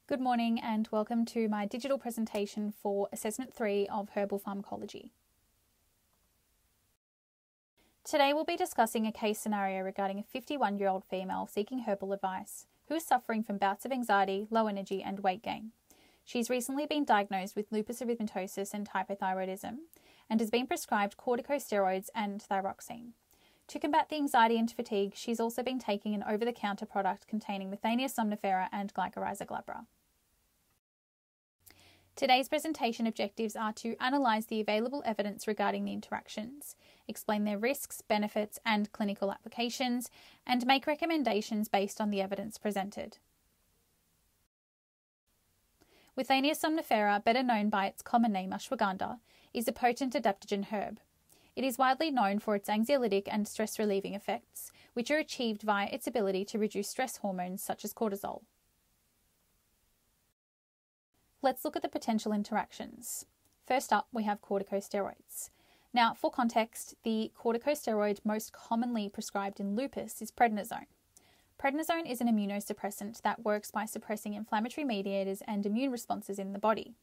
Good morning and welcome to my digital presentation for Assessment 3 of Herbal Pharmacology. Today we'll be discussing a case scenario regarding a 51-year-old female seeking herbal advice who is suffering from bouts of anxiety, low energy and weight gain. She's recently been diagnosed with lupus erythematosus and hypothyroidism and has been prescribed corticosteroids and thyroxine. To combat the anxiety and fatigue, she's also been taking an over-the-counter product containing Withania somnifera and Glycrrhiza glabra. Today's presentation objectives are to analyse the available evidence regarding the interactions, explain their risks, benefits and clinical applications, and make recommendations based on the evidence presented. Withania somnifera, better known by its common name ashwagandha, is a potent adaptogen herb. It is widely known for its anxiolytic and stress-relieving effects, which are achieved via its ability to reduce stress hormones such as cortisol. Let's look at the potential interactions. First up, we have corticosteroids. Now, for context, the corticosteroid most commonly prescribed in lupus is prednisone. Prednisone is an immunosuppressant that works by suppressing inflammatory mediators and immune responses in the body.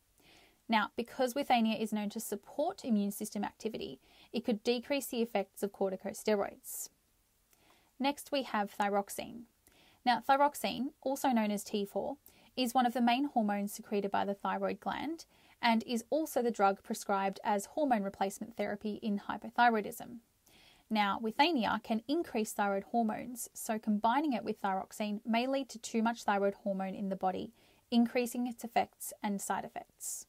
Now, because Withania is known to support immune system activity, it could decrease the effects of corticosteroids. Next, we have thyroxine. Now, thyroxine, also known as T4, is one of the main hormones secreted by the thyroid gland and is also the drug prescribed as hormone replacement therapy in hypothyroidism. Now, Withania can increase thyroid hormones, so combining it with thyroxine may lead to too much thyroid hormone in the body, increasing its effects and side effects.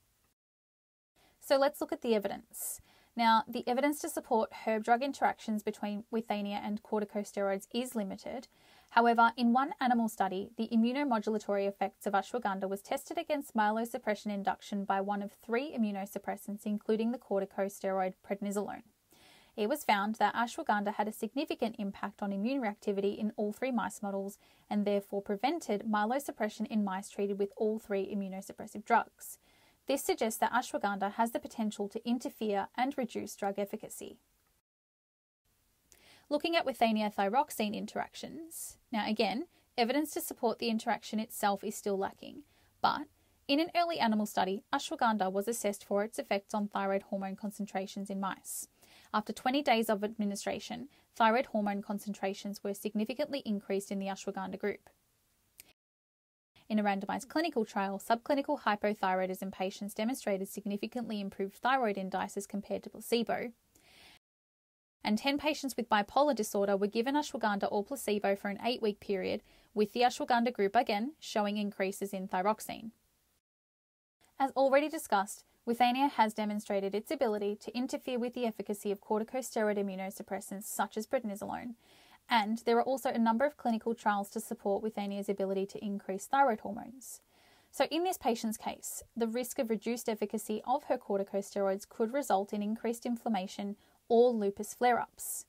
So let's look at the evidence. Now, the evidence to support herb-drug interactions between Withania and corticosteroids is limited. However, in one animal study, the immunomodulatory effects of ashwagandha was tested against myelosuppression induction by one of 3 immunosuppressants, including the corticosteroid prednisolone. It was found that ashwagandha had a significant impact on immune reactivity in all 3 mice models and therefore prevented myelosuppression in mice treated with all 3 immunosuppressive drugs. This suggests that ashwagandha has the potential to interfere and reduce drug efficacy. Looking at Withania thyroxine interactions, now again, evidence to support the interaction itself is still lacking, but in an early animal study, ashwagandha was assessed for its effects on thyroid hormone concentrations in mice. After 20 days of administration, thyroid hormone concentrations were significantly increased in the ashwagandha group. In a randomized clinical trial, subclinical hypothyroidism patients demonstrated significantly improved thyroid indices compared to placebo, and 10 patients with bipolar disorder were given ashwagandha or placebo for an 8-week period, with the ashwagandha group again showing increases in thyroxine. As already discussed, Withania has demonstrated its ability to interfere with the efficacy of corticosteroid immunosuppressants such as prednisolone, and there are also a number of clinical trials to support Withania's ability to increase thyroid hormones. So in this patient's case, the risk of reduced efficacy of her corticosteroids could result in increased inflammation or lupus flare-ups.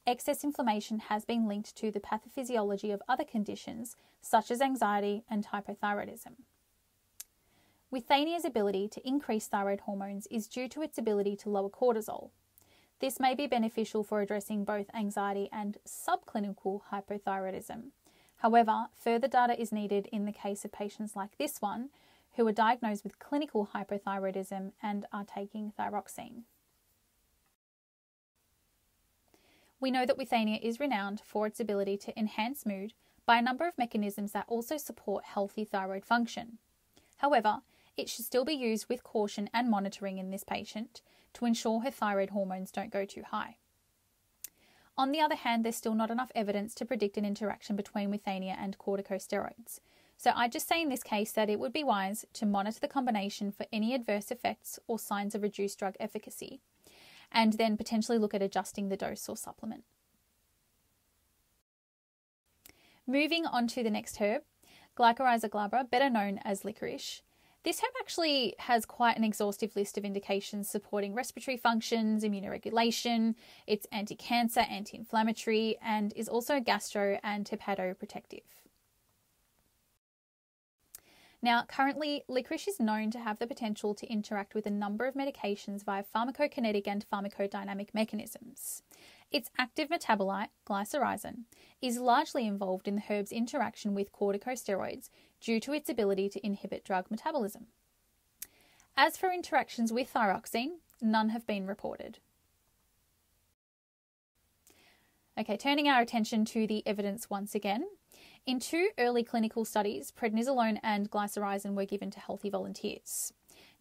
Excess inflammation has been linked to the pathophysiology of other conditions such as anxiety and hypothyroidism. Withania's ability to increase thyroid hormones is due to its ability to lower cortisol. This may be beneficial for addressing both anxiety and subclinical hypothyroidism. However, further data is needed in the case of patients like this one who are diagnosed with clinical hypothyroidism and are taking thyroxine. We know that Withania is renowned for its ability to enhance mood by a number of mechanisms that also support healthy thyroid function. However, it should still be used with caution and monitoring in this patient to ensure her thyroid hormones don't go too high. On the other hand, there's still not enough evidence to predict an interaction between Withania and corticosteroids. So I'd just say in this case that it would be wise to monitor the combination for any adverse effects or signs of reduced drug efficacy, and then potentially look at adjusting the dose or supplement. Moving on to the next herb, Glycrrhiza glabra, better known as licorice. This herb actually has quite an exhaustive list of indications supporting respiratory functions, immunoregulation, it's anti-cancer, anti-inflammatory, and is also gastro and hepatoprotective. Now, currently, licorice is known to have the potential to interact with a number of medications via pharmacokinetic and pharmacodynamic mechanisms. Its active metabolite, glycyrrhizin, is largely involved in the herb's interaction with corticosteroids due to its ability to inhibit drug metabolism. As for interactions with thyroxine, none have been reported. Okay, turning our attention to the evidence once again. In 2 early clinical studies, prednisolone and glycyrrhizin were given to healthy volunteers.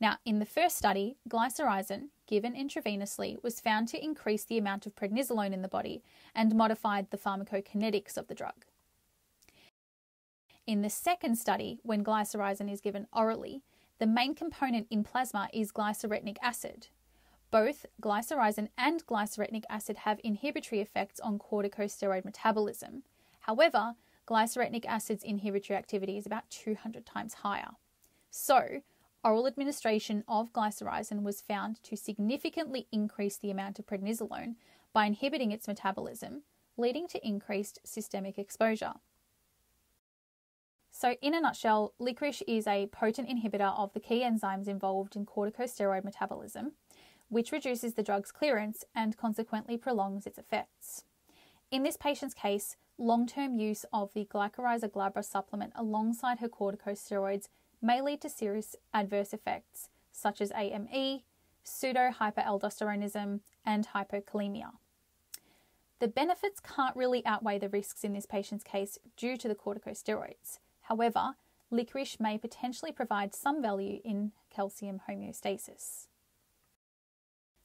Now, in the first study, glycyrrhizin, given intravenously, was found to increase the amount of prednisolone in the body and modified the pharmacokinetics of the drug. In the second study, when glycyrrhizin is given orally, the main component in plasma is glycyrretinic acid. Both glycyrrhizin and glycyrretinic acid have inhibitory effects on corticosteroid metabolism. However, glycyrretinic acid's inhibitory activity is about 200 times higher. So, oral administration of glycyrrhizin was found to significantly increase the amount of prednisolone by inhibiting its metabolism, leading to increased systemic exposure. So, in a nutshell, licorice is a potent inhibitor of the key enzymes involved in corticosteroid metabolism, which reduces the drug's clearance and consequently prolongs its effects. In this patient's case, long-term use of the Glycrrhiza glabra supplement alongside her corticosteroids may lead to serious adverse effects such as AME, pseudo-hyperaldosteronism, and hypokalemia. The benefits can't really outweigh the risks in this patient's case due to the corticosteroids. However, licorice may potentially provide some value in calcium homeostasis.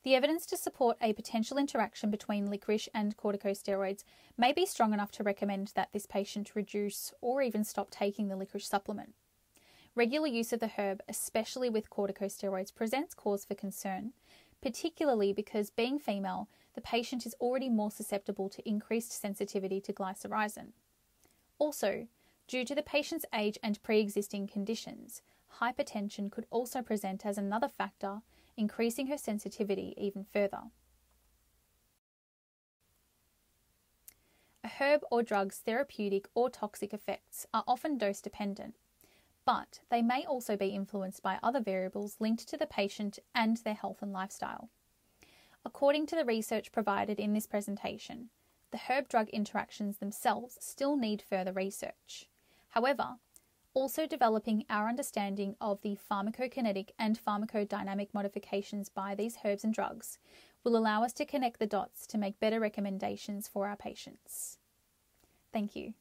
The evidence to support a potential interaction between licorice and corticosteroids may be strong enough to recommend that this patient reduce or even stop taking the licorice supplement. Regular use of the herb, especially with corticosteroids, presents cause for concern, particularly because, being female, the patient is already more susceptible to increased sensitivity to glycyrrhizin. Also, due to the patient's age and pre-existing conditions, hypertension could also present as another factor, increasing her sensitivity even further. A herb or drug's therapeutic or toxic effects are often dose-dependent, but they may also be influenced by other variables linked to the patient and their health and lifestyle. According to the research provided in this presentation, the herb-drug interactions themselves still need further research. However, also developing our understanding of the pharmacokinetic and pharmacodynamic modifications by these herbs and drugs will allow us to connect the dots to make better recommendations for our patients. Thank you.